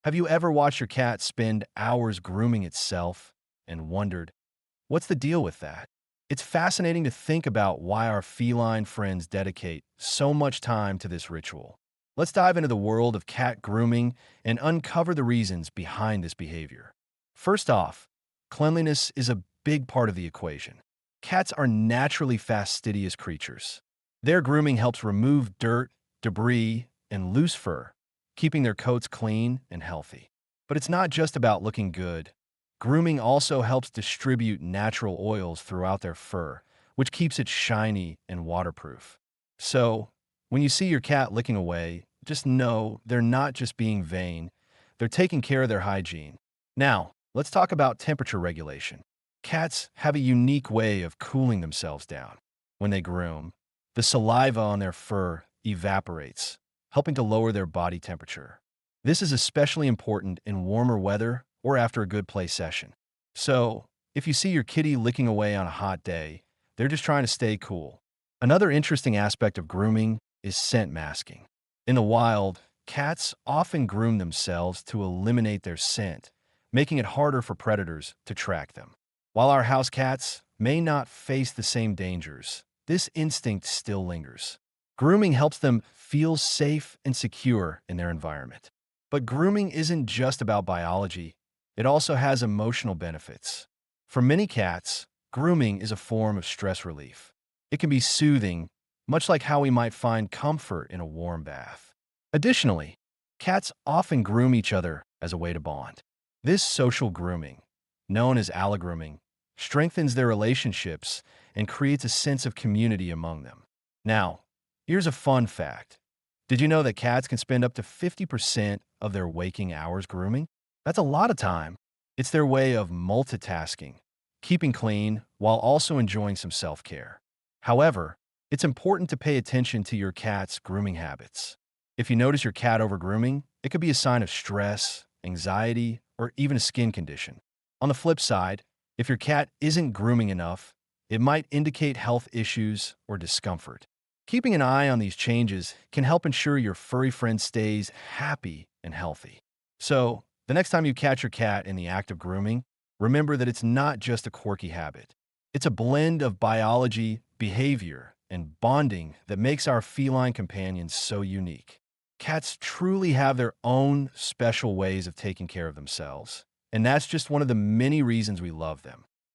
Have you ever watched your cat spend hours grooming itself and wondered, what's the deal with that? It's fascinating to think about why our feline friends dedicate so much time to this ritual. Let's dive into the world of cat grooming and uncover the reasons behind this behavior. First off, cleanliness is a big part of the equation. Cats are naturally fastidious creatures. Their grooming helps remove dirt, debris, and loose fur, keeping their coats clean and healthy. But it's not just about looking good. Grooming also helps distribute natural oils throughout their fur, which keeps it shiny and waterproof. So, when you see your cat licking away, just know they're not just being vain, they're taking care of their hygiene. Now, let's talk about temperature regulation. Cats have a unique way of cooling themselves down. When they groom, the saliva on their fur evaporates, helping to lower their body temperature. This is especially important in warmer weather or after a good play session. So, if you see your kitty licking away on a hot day, they're just trying to stay cool. Another interesting aspect of grooming is scent masking. In the wild, cats often groom themselves to eliminate their scent, making it harder for predators to track them. While our house cats may not face the same dangers, this instinct still lingers. Grooming helps them feel safe and secure in their environment. But grooming isn't just about biology, it also has emotional benefits. For many cats, grooming is a form of stress relief. It can be soothing, much like how we might find comfort in a warm bath. Additionally, cats often groom each other as a way to bond. This social grooming, known as allogrooming, strengthens their relationships and creates a sense of community among them. Now, here's a fun fact. Did you know that cats can spend up to 50% of their waking hours grooming? That's a lot of time. It's their way of multitasking, keeping clean while also enjoying some self-care. However, it's important to pay attention to your cat's grooming habits. If you notice your cat over-grooming, it could be a sign of stress, anxiety, or even a skin condition. On the flip side, if your cat isn't grooming enough, it might indicate health issues or discomfort. Keeping an eye on these changes can help ensure your furry friend stays happy and healthy. So, the next time you catch your cat in the act of grooming, remember that it's not just a quirky habit. It's a blend of biology, behavior, and bonding that makes our feline companions so unique. Cats truly have their own special ways of taking care of themselves, and that's just one of the many reasons we love them.